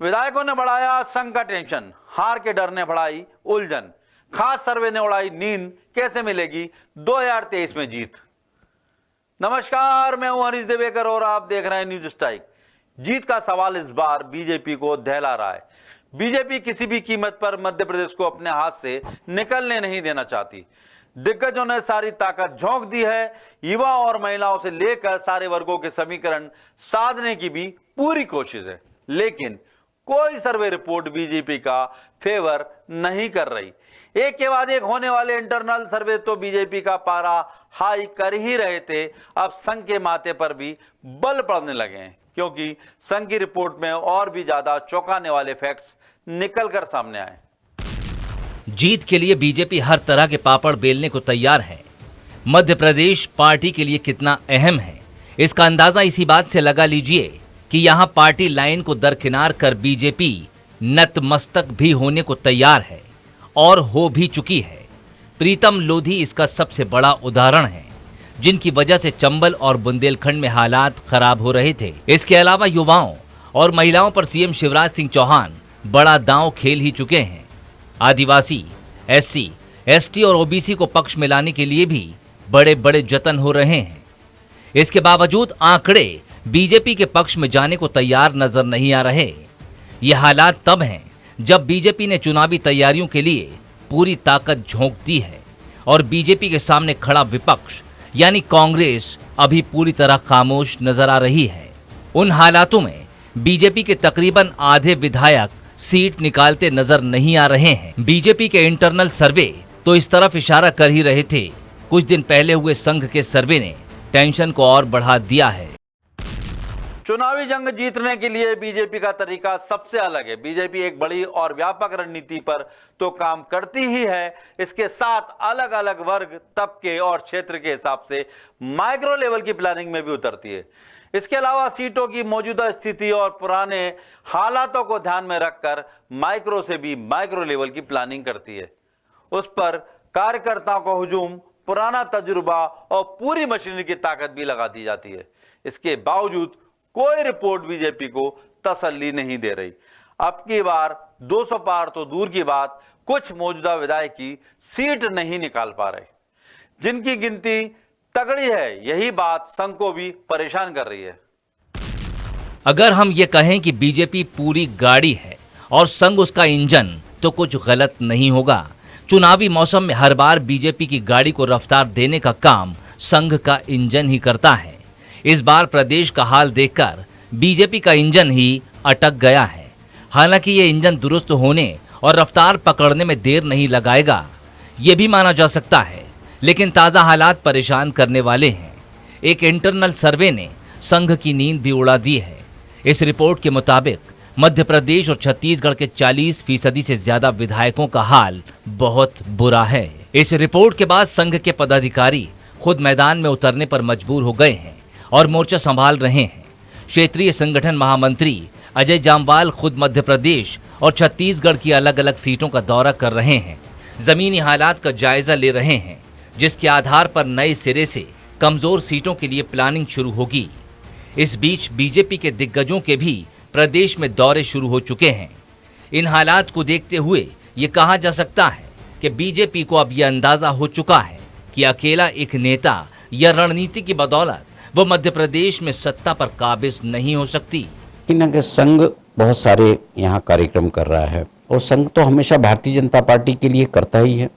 विधायकों ने बढ़ाया संघ का टेंशन, हार के डर ने बढ़ाई उलझन, खास सर्वे ने उड़ाई नींद, कैसे मिलेगी 2023 में जीत। नमस्कार, मैं हूं हरीश देवेकर और आप देख रहे हैं न्यूज स्ट्राइक। जीत का सवाल इस बार बीजेपी को दहला रहा है। बीजेपी किसी भी कीमत पर मध्य प्रदेश को अपने हाथ से निकलने नहीं देना चाहती। दिग्गजों ने सारी ताकत झोंक दी है। युवा और महिलाओं से लेकर सारे वर्गों के समीकरण साधने की भी पूरी कोशिश है, लेकिन कोई सर्वे रिपोर्ट बीजेपी का फेवर नहीं कर रही। एक के बाद एक होने वाले इंटरनल सर्वे तो बीजेपी का पारा हाई कर ही रहे थे। अब संघ के माथे पर भी बल पड़ने लगे हैं, क्योंकि संघ की रिपोर्ट में और भी ज्यादा चौंकाने वाले फैक्ट्स निकल कर सामने आए। जीत के लिए बीजेपी हर तरह के पापड़ बेलने को तैयार है। मध्य प्रदेश पार्टी के लिए कितना अहम है, इसका अंदाजा इसी बात से लगा लीजिए कि यहां पार्टी लाइन को दरकिनार कर बीजेपी नतमस्तक भी होने को तैयार है और हो भी चुकी है। प्रीतम लोधी इसका सबसे बड़ा उदाहरण है, जिनकी वजह से चंबल और बुंदेलखंड में हालात खराब हो रहे थे। इसके अलावा युवाओं और महिलाओं पर सीएम शिवराज सिंह चौहान बड़ा दांव खेल ही चुके हैं। आदिवासी, एससी, एसटी और ओबीसी को पक्ष में लाने के लिए भी बड़े बड़े जतन हो रहे हैं। इसके बावजूद आंकड़े बीजेपी के पक्ष में जाने को तैयार नजर नहीं आ रहे। ये हालात तब हैं जब बीजेपी ने चुनावी तैयारियों के लिए पूरी ताकत झोंक दी है और बीजेपी के सामने खड़ा विपक्ष यानी कांग्रेस अभी पूरी तरह खामोश नजर आ रही है। उन हालातों में बीजेपी के तकरीबन आधे विधायक सीट निकालते नजर नहीं आ रहे हैं। बीजेपी के इंटरनल सर्वे तो इस तरफ इशारा कर ही रहे थे। कुछ दिन पहले हुए संघ के सर्वे ने टेंशन को और बढ़ा दिया है। चुनावी जंग जीतने के लिए बीजेपी का तरीका सबसे अलग है। बीजेपी एक बड़ी और व्यापक रणनीति पर तो काम करती ही है, इसके साथ अलग अलग वर्ग, तबके और क्षेत्र के हिसाब से माइक्रो लेवल की प्लानिंग में भी उतरती है। इसके अलावा सीटों की मौजूदा स्थिति और पुराने हालातों को ध्यान में रखकर माइक्रो से भी माइक्रो लेवल की प्लानिंग करती है। उस पर कार्यकर्ताओं को हुजूम, पुराना तजुर्बा और पूरी मशीनरी की ताकत भी लगा दी जाती है। इसके बावजूद कोई रिपोर्ट बीजेपी को तसल्ली नहीं दे रही। अब की बार 200 पार तो दूर की बात, कुछ मौजूदा विधायक की सीट नहीं निकाल पा रहे। जिनकी गिनती तगड़ी है, यही बात संघ को भी परेशान कर रही है। अगर हम ये कहें कि बीजेपी पूरी गाड़ी है और संघ उसका इंजन, तो कुछ गलत नहीं होगा। चुनावी मौसम में हर बार बीजेपी की गाड़ी को रफ्तार देने का काम संघ का इंजन ही करता है। इस बार प्रदेश का हाल देखकर बीजेपी का इंजन ही अटक गया है। हालांकि ये इंजन दुरुस्त होने और रफ्तार पकड़ने में देर नहीं लगाएगा, ये भी माना जा सकता है, लेकिन ताज़ा हालात परेशान करने वाले हैं। एक इंटरनल सर्वे ने संघ की नींद भी उड़ा दी है। इस रिपोर्ट के मुताबिक मध्य प्रदेश और छत्तीसगढ़ के 40% से ज्यादा विधायकों का हाल बहुत बुरा है। इस रिपोर्ट के बाद संघ के पदाधिकारी खुद मैदान में उतरने पर मजबूर हो गए हैं और मोर्चा संभाल रहे हैं। क्षेत्रीय संगठन महामंत्री अजय जामवाल खुद मध्य प्रदेश और छत्तीसगढ़ की अलग अलग सीटों का दौरा कर रहे हैं, जमीनी हालात का जायजा ले रहे हैं, जिसके आधार पर नए सिरे से कमजोर सीटों के लिए प्लानिंग शुरू होगी। इस बीच बीजेपी के दिग्गजों के भी प्रदेश में दौरे शुरू हो चुके हैं। इन हालात को देखते हुए ये कहा जा सकता है कि बीजेपी को अब यह अंदाजा हो चुका है कि अकेला एक नेता या रणनीति की बदौलत वो मध्य प्रदेश में सत्ता पर काबिज नहीं हो सकती। कि संघ बहुत सारे यहाँ कार्यक्रम कर रहा है और संघ तो हमेशा भारतीय जनता पार्टी के लिए करता ही है।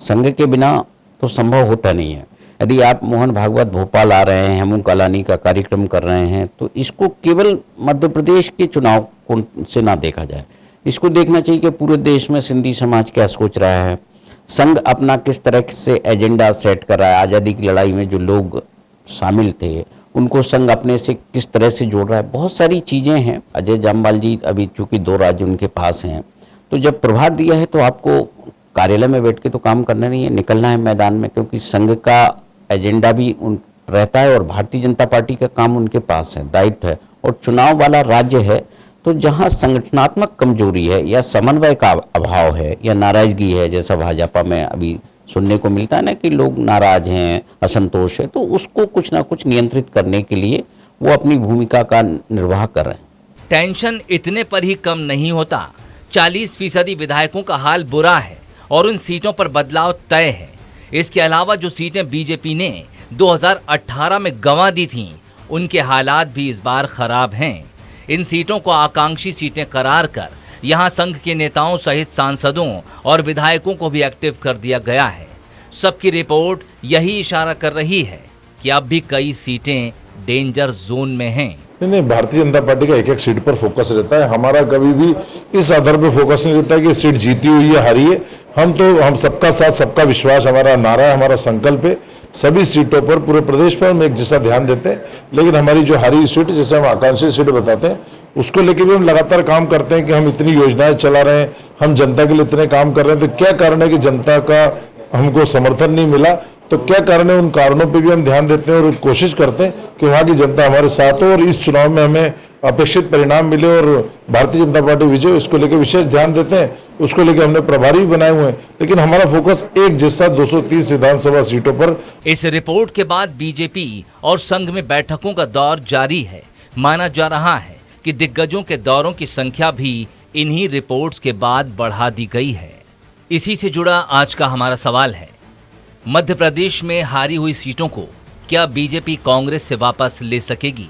संघ के बिना तो संभव होता नहीं है। यदि आप मोहन भागवत भोपाल आ रहे हैं, हेमू कालानी का कार्यक्रम कर रहे हैं, तो इसको केवल मध्य प्रदेश के चुनाव से ना देखा जाए, इसको देखना चाहिए कि पूरे देश में सिंधी समाज क्या सोच रहा है, संघ अपना किस तरह से एजेंडा सेट कर रहा है। आज़ादी की लड़ाई में जो लोग शामिल थे उनको संघ अपने से किस तरह से जोड़ रहा है। बहुत सारी चीज़ें हैं। अजय जामवाल जी अभी चूंकि 2 राज्य उनके पास हैं, तो जब प्रभार दिया है तो आपको कार्यालय में बैठ के तो काम करना नहीं है, निकलना है मैदान में, क्योंकि संघ का एजेंडा भी रहता है और भारतीय जनता पार्टी का काम उनके पास है, दायित्व है। और चुनाव वाला राज्य है, तो जहां संगठनात्मक कमजोरी है या समन्वय का अभाव है या नाराजगी है, जैसा भाजपा में अभी सुनने को मिलता है ना कि लोग नाराज हैं, असंतोष है, तो उसको कुछ ना कुछ नियंत्रित करने के लिए वो अपनी भूमिका का निर्वाह कर रहे हैं। टेंशन इतने पर ही कम नहीं होता। 40% विधायकों का हाल बुरा है और उन सीटों पर बदलाव तय है। इसके अलावा जो सीटें बीजेपी ने 2018 में गंवा दी थीं, उनके हालात भी इस बार खराब हैं। इन सीटों को आकांक्षी सीटें करार कर यहां संघ के नेताओं सहित सांसदों और विधायकों को भी एक्टिव कर दिया गया है। सबकी रिपोर्ट यही इशारा कर रही है कि अब भी कई सीटें डेंजर जोन में हैं। नहीं, भारतीय जनता पार्टी का एक एक सीट पर फोकस रहता है। हमारा कभी भी इस आधार पर फोकस नहीं रहता है कि सीट जीती हुई है हारी है। हम सबका साथ सबका विश्वास हमारा नारा है, हमारा संकल्प है। सभी सीटों पर पूरे प्रदेश पर हम एक जैसा ध्यान देते हैं, लेकिन हमारी जो हारी सीट जिसे हम आकांक्षी सीट बताते हैं उसको लेकर भी हम लगातार काम करते हैं कि हम इतनी योजनाएं चला रहे हैं, हम जनता के लिए इतने काम कर रहे हैं, तो क्या कारण है कि जनता का हमको समर्थन नहीं मिला, तो क्या कारण है, उन कारणों पे भी हम ध्यान देते हैं और कोशिश करते हैं कि वहाँ की जनता हमारे साथ हो और इस चुनाव में हमें अपेक्षित परिणाम मिले और भारतीय जनता पार्टी विजय, इसको लेकर विशेष ध्यान देते हैं। उसको लेकर हमने प्रभारी भी बनाए हुए हैं, लेकिन हमारा फोकस एक जैसा 230 विधानसभा सीटों पर। इस रिपोर्ट के बाद बीजेपी और संघ में बैठकों का दौर जारी है। माना जा रहा है कि दिग्गजों के दौरों की संख्या भी इन्हीं रिपोर्ट्स के बाद बढ़ा दी गई है। इसी से जुड़ा आज का हमारा सवाल है, मध्य प्रदेश में हारी हुई सीटों को क्या बीजेपी कांग्रेस से वापस ले सकेगी?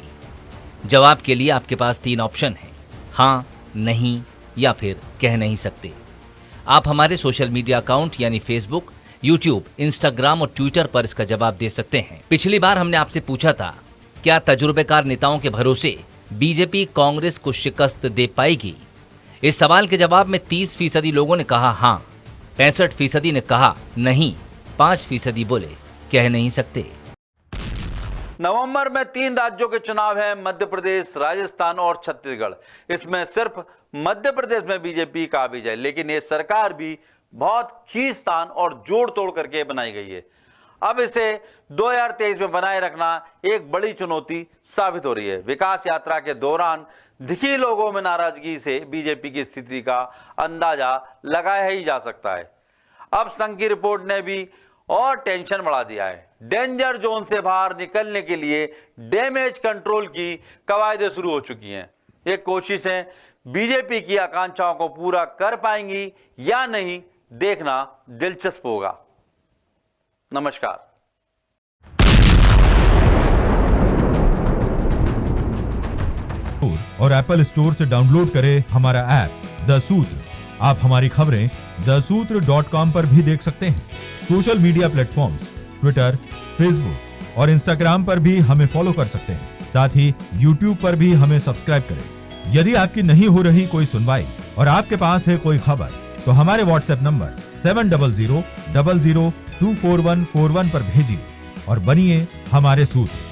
जवाब के लिए आपके पास 3 ऑप्शन हैं, हाँ, नहीं या फिर कह नहीं सकते। आप हमारे सोशल मीडिया अकाउंट यानी फेसबुक, यूट्यूब, इंस्टाग्राम और ट्विटर पर इसका जवाब दे सकते हैं। पिछली बार हमने आपसे पूछा था, क्या तजुर्बेकार नेताओं के भरोसे बीजेपी कांग्रेस को शिकस्त दे पाएगी? इस सवाल के जवाब में 30% लोगों ने कहा हाँ, 65% ने कहा नहीं, 5% बोले कह नहीं सकते। नवंबर में 3 राज्यों के चुनाव हैं, मध्य प्रदेश, राजस्थान और छत्तीसगढ़। इसमें सिर्फ मध्य प्रदेश में बीजेपी का विजय, लेकिन ये सरकार भी बहुत खींचतान और जोड़ तोड़ करके बनाई गई है। अब इसे 2023 में बनाए रखना एक बड़ी चुनौती साबित हो रही है। विकास यात्रा के दौरान दिखी लोगों में नाराजगी से बीजेपी की स्थिति का अंदाजा लगाया ही जा सकता है। अब संघ की रिपोर्ट ने भी और टेंशन बढ़ा दिया है। डेंजर जोन से बाहर निकलने के लिए डैमेज कंट्रोल की कवायदें शुरू हो चुकी हैं। ये कोशिशें बीजेपी की आकांक्षाओं को पूरा कर पाएंगी या नहीं, देखना दिलचस्प होगा। नमस्कार। और एप्पल स्टोर से डाउनलोड करें हमारा ऐप द सूत्र। आप हमारी खबरें thesutra.com पर भी देख सकते हैं। Social media platforms Twitter, Facebook और इंस्टाग्राम पर भी हमें फॉलो कर सकते हैं। साथ ही यूट्यूब पर भी हमें सब्सक्राइब करें। यदि आपकी नहीं हो रही कोई सुनवाई और आपके पास है कोई खबर, तो हमारे व्हाट्सएप नंबर 700000244141 पर भेजिए और बनिए हमारे सूत्र।